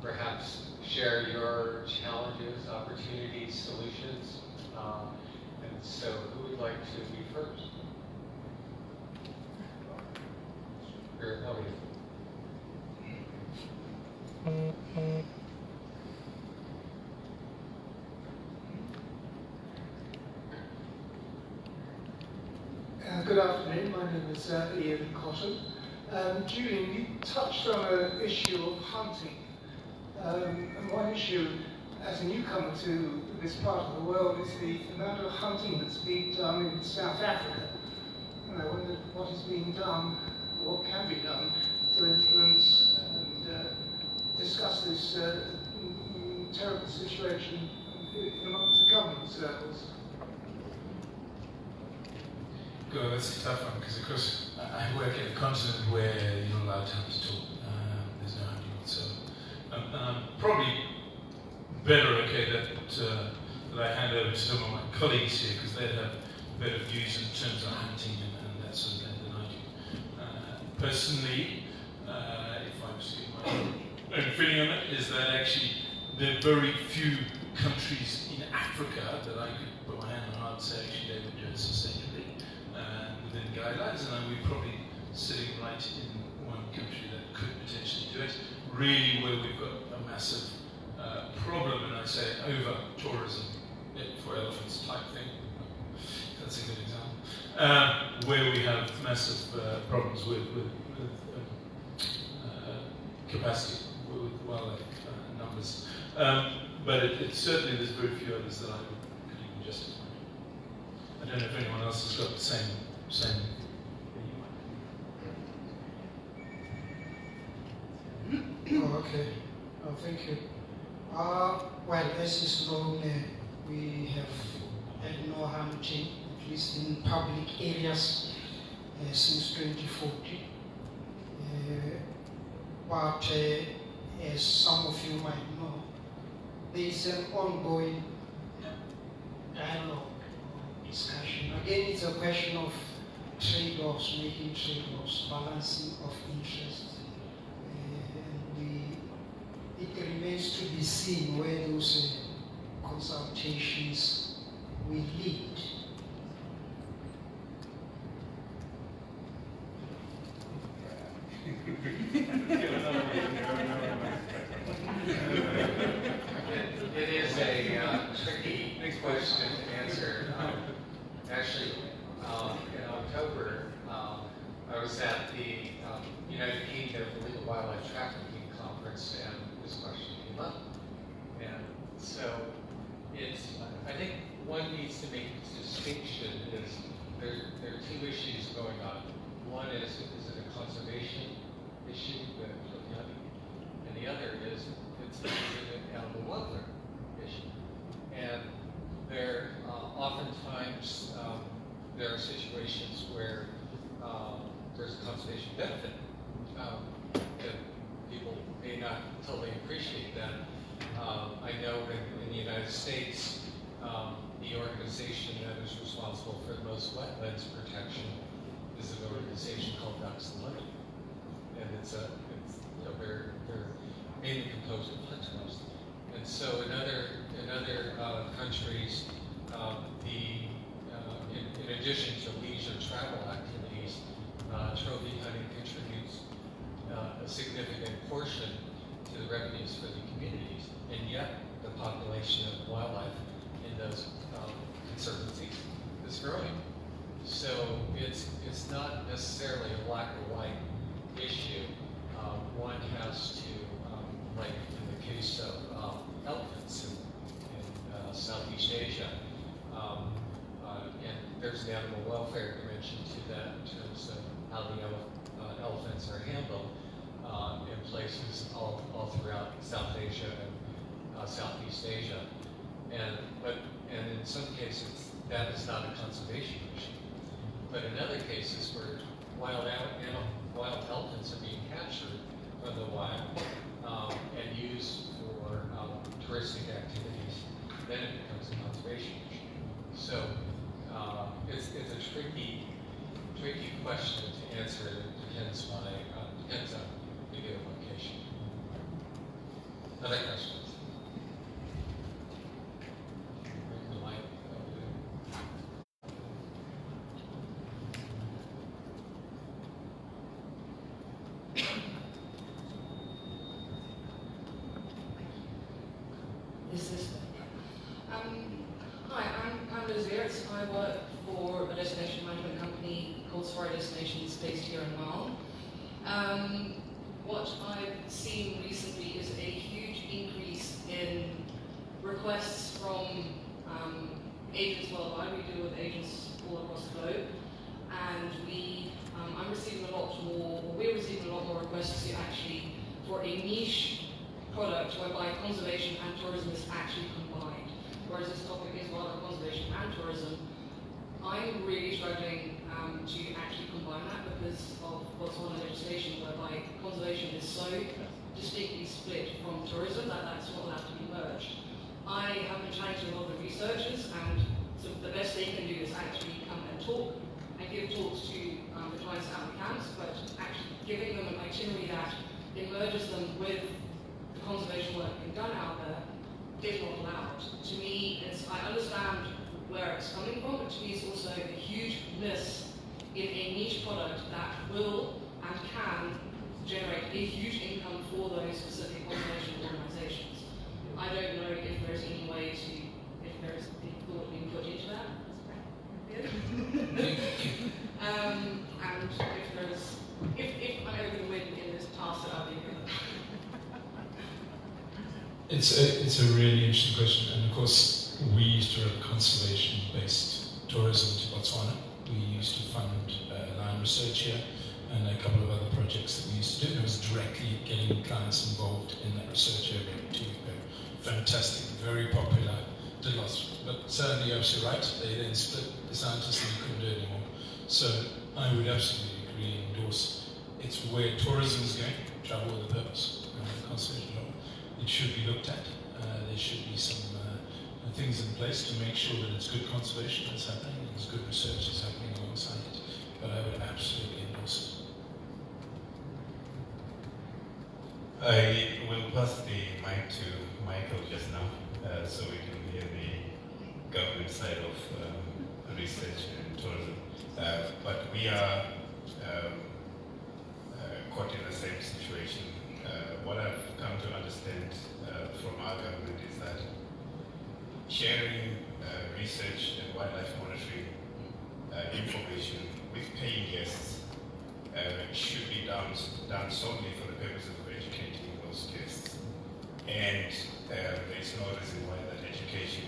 perhaps share your challenges, opportunities, solutions. And so who would like to be first? Here, how are you? Good afternoon, my name is Ian Cotton. Julian, you touched on an issue of hunting. And one issue, as a newcomer to this part of the world, is the amount of hunting that's being done in South Africa. And I wondered what is being done, what can be done, to influence and discuss this terrible situation amongst the government circles. God, that's a tough one, because of course I work in a continent where you're not allowed to hunt at all. There's no hunting whatsoever. And I'm probably better that I hand over to some of my colleagues here, because they'd have better views in terms of hunting and that sort of thing than I do. Personally, if I was to get my own feeling on it, is that actually there are very few countries in Africa that I could put my hand on heart and say actually they would do it sustainably within guidelines, and we're probably sitting right in one country that could potentially do it. Really, where we've got a massive problem, and I say over tourism for elephants type thing. That's a good example. Where we have massive problems with capacity, with wildlife numbers. But it certainly, there's very few others that I could even justify. I don't know if anyone else has got the same. Oh, okay. Oh, thank you. Well, as is known, we have had no hunting, at least in public areas, since 2014. But as some of you might know, there is an ongoing dialogue, discussion. Again, it's a question of trade-offs, making trade-offs, balancing of interests. It remains to be seen where those consultations will lead. It is a tricky question to answer. Actually, in October, I was at the United Kingdom Illegal Wildlife Trafficking Conference, and this question came up. And so I think one needs to make a distinction is there are two issues going on. One is it a conservation issue with hunting? And the other is it's an animal welfare issue. And there oftentimes there are situations where there's a conservation benefit. And people may not totally appreciate that. I know in the United States, the organization that is responsible for the most wetlands protection is an organization called Ducks Unlimited, and they're mainly composed of hunters. And so in other countries, in addition to leisure travel activities, trophy hunting contributes a significant portion to the revenues for the communities, and yet the population of wildlife in those conservancies is growing. So it's not necessarily a black or white issue. One has to, like in the case of elephants in Southeast Asia, and there's an animal welfare dimension to that in terms of how the elephants are handled in places all throughout South Asia and Southeast Asia. And in some cases, that is not a conservation issue. But in other cases where wild elephants are being captured from the wild and used for touristic activities, then it becomes a conservation issue. So it's a tricky question to answer. It depends on the given location. Other questions? Hi, I'm Liz Veerts. I work for a destination management company called Reforestation Program based here in Marl. What I've seen recently is a huge increase in requests from agents worldwide. We deal with agents all across the globe, and I'm receiving a lot more, or we're receiving a lot more requests to actually, for a niche product whereby conservation and tourism is actually combined. Whereas this topic is rather conservation and tourism, I'm really struggling to actually combine that because of Botswana legislation whereby conservation is so distinctly split from tourism that that's not allowed to be merged. I have been chatting to a lot of researchers, and so the best they can do is actually come and talk and give talks to the clients at the camps, but actually giving them an itinerary that merges them with the conservation work being done out there is not allowed. To me, I understand where it's coming from, but to me it's also a huge miss in a niche product that will and can generate a huge income for those specific conservation organizations. I don't know if there's any way to, if there's any thought being put into that. And if there's, if I'm ever going to win in this task that I'll be given. It's a really interesting question, and of course we used to run conservation-based tourism to Botswana. We used to fund land research here and a couple of other projects that we used to do. It was directly getting clients involved in that research area too. Fantastic, very popular, did lots. But certainly you're absolutely right, they then split the scientists and you couldn't do it anymore. So I would absolutely agree and endorse. It's where tourism is going, travel with a purpose, conservation law. It should be looked at. There should be some things in place to make sure that it's good conservation that's happening and there's good research that's happening alongside it. But I would absolutely endorse it. I will pass the mic to Michael just now, so we can hear the government side of research and tourism. But we are caught in the same situation. What I've come to understand from our government is that sharing research and wildlife monitoring information with paying guests should be done solely for the purposes of educating those guests. And there is no reason why that education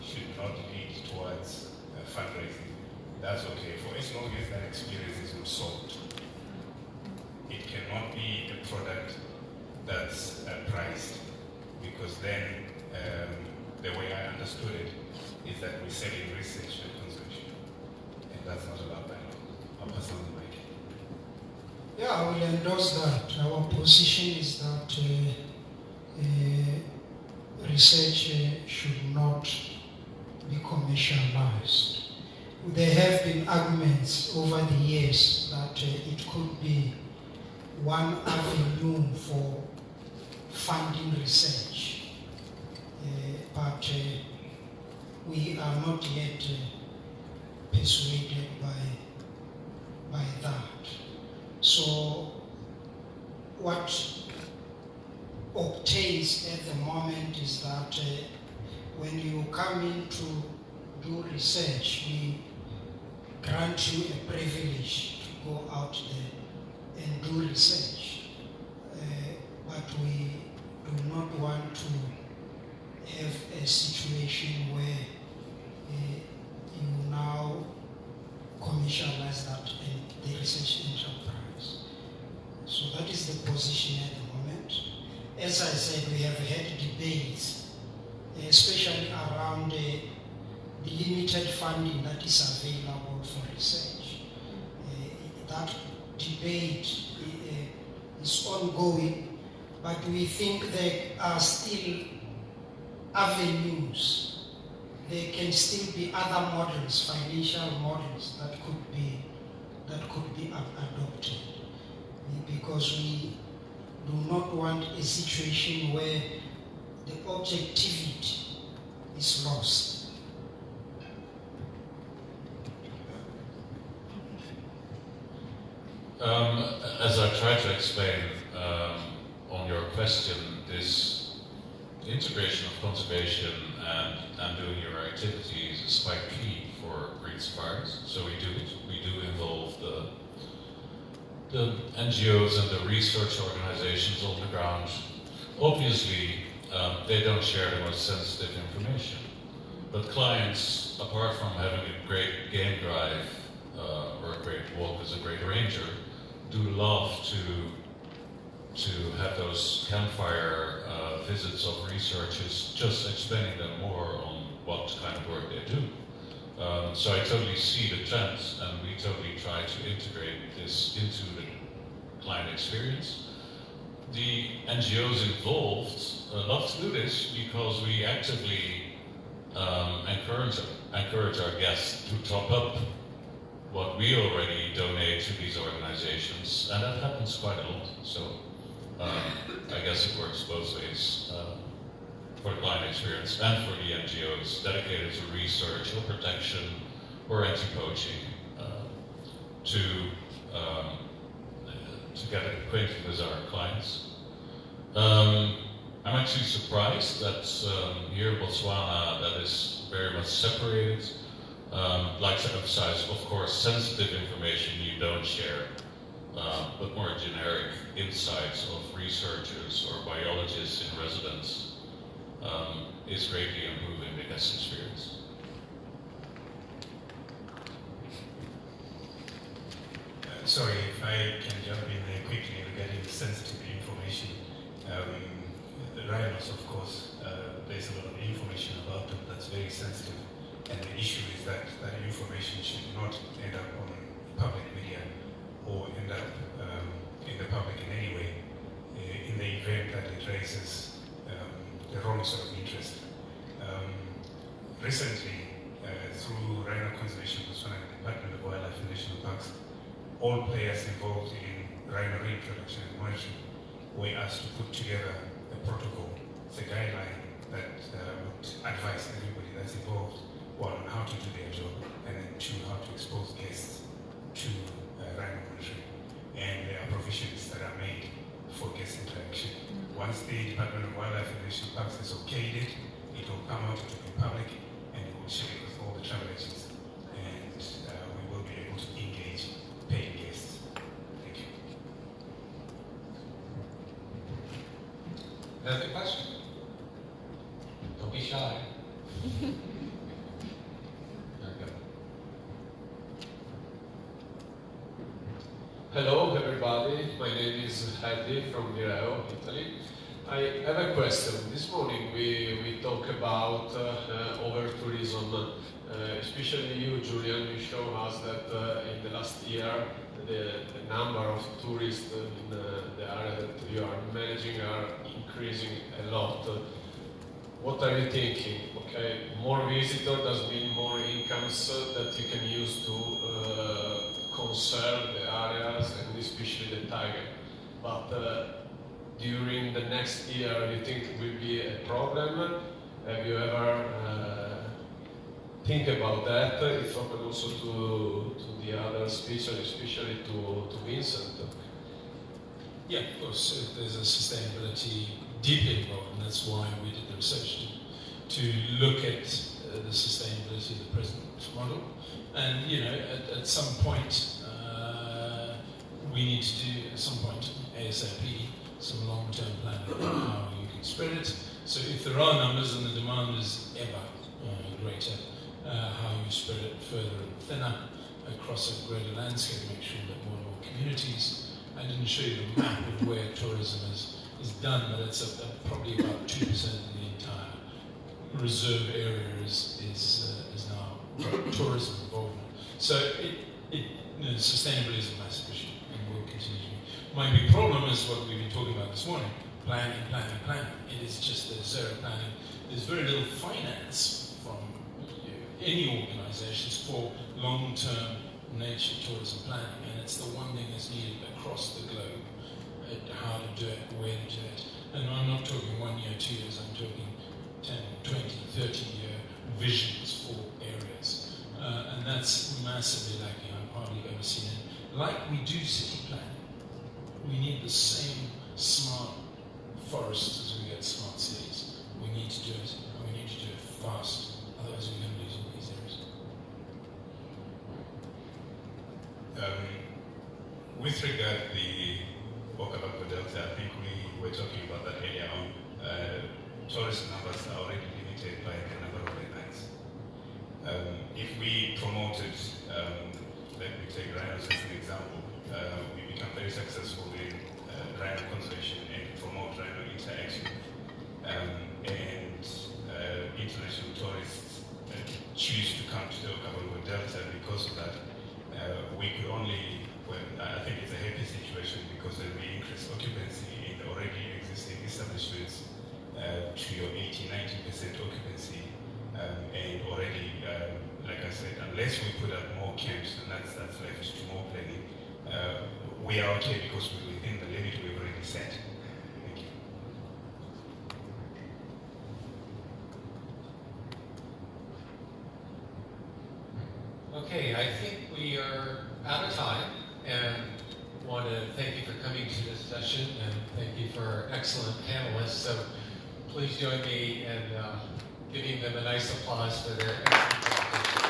should not lead towards fundraising. That's okay, for as long as that experience is not sold. It cannot be a product that's priced, because then the way I understood it is that we're selling research and conservation, and that's not allowed by law. I'll pass on the mic. Yeah, I will endorse that. Our position is that research should not be commercialized. There have been arguments over the years that it could be one avenue for funding research, but we are not yet persuaded by that. So what obtains at the moment is that when you come in to do research, we grant you a privilege to go out there and do research. But we do not want to have a situation where you now commercialize that in the research enterprise. So that is the position at the moment. As I said, we have had debates, especially around the limited funding that is available for research. That debate is ongoing, but we think there are still avenues. There can still be other models, financial models that could be adopted, because we do not want a situation where the objectivity is lost. As I tried to explain on your question, this integration of conservation and doing your activities is quite key for green safaris. So we do involve the the NGOs and the research organizations on the ground, obviously, they don't share the most sensitive information. But clients, apart from having a great game drive or a great walk as a great ranger, do love to have those campfire visits of researchers just explaining them more on what kind of work they do. So I totally see the trends, and we totally try to integrate this into the client experience. The NGOs involved love to do this because we actively encourage our guests to top up what we already donate to these organizations, and that happens quite a lot. So I guess it works both ways for the client experience and for the NGOs dedicated to research or protection or anti-poaching to get acquainted with our clients. I'm actually surprised that here in Botswana that is very much separated. Like to emphasize, of course, sensitive information you don't share, but more generic insights of researchers or biologists in residence is greatly improving the guest experience. Sorry, if I can jump in there quickly regarding the sensitive information. The rhinos, of course, there's a lot of information about them that's very sensitive. And the issue is that that information should not end up on public media or end up in the public in any way in the event that it raises the wrong sort of interest. Recently, through Rhino Conservation Botswana and the Department of Wildlife and National Parks, all players involved in rhino reproduction and monitoring were asked to put together a protocol, it's a guideline that would advise everybody that's involved, one, on how to do their job, and then two, how to expose guests to rhino monitoring. And there are provisions that are made for guest interaction. Once the Department of Wildlife and National Parks has okayed it, it will come out to the public and we will share it with all the travel agents. And we will be able to engage paying guests. Thank you. Another question? Don't be shy. Hello everybody, my name is Heidi from Vireo, Italy. I have a question. This morning we talk about over-tourism, especially you, Julian. You show us that in the last year the number of tourists in the area that you are managing are increasing a lot. What are you thinking? Okay, more visitors does mean more incomes that you can use to conserve the areas and especially the tiger. But during the next year, you think it will be a problem? Have you ever think about that? It's open also to the other species, especially to Vincent. Yeah, of course, there's a sustainability deeply involved, and that's why we did the research to look at the sustainability of the present model. And, you know, at some point, we need to do, at some point, ASAP, some long-term planning on how you can spread it. So if there are numbers and the demand is ever greater, how you spread it further and thinner across a greater landscape, make sure that more and more communities. I didn't show you the map of where tourism is done, but it's probably about 2% of the entire reserve area is now tourism involvement. So sustainability is a massive issue and will continue to be. My big problem is what we've been talking about this morning, planning. It is just there's zero planning. There's very little finance from any organizations for long-term nature tourism planning, and it's the one thing that's needed across the globe, how to do it, where to do it. And I'm not talking 1 year, 2 years, I'm talking 10, 20, 30-year visions for areas. And that's massively lacking. I've hardly ever seen it. Like we do city planning, we need the same smart forests as we get smart cities. We need to do it, and we need to do it fast. Otherwise we're going to lose all these areas. with regard to the Okavango Delta, I think we were talking about that earlier on. Tourist numbers are already limited by the number of events. If we promoted, let me take rhinos as an example, we become very successful in rhino conservation and promote rhino interaction. And international tourists choose to come to the Okavango Delta because of that. We could only, well, I think it's a happy situation because then we increase occupancy in the already existing establishments to your 80-90% occupancy. And already, like I said, unless we put up more camps, and that's left to more planning, we are okay because we're within the limit we've already set. Thank you. Okay, I think we are out of time, and want to thank you for coming to this session, and thank you for excellent panelists. So please join me in giving them a nice applause for their excellent presentation.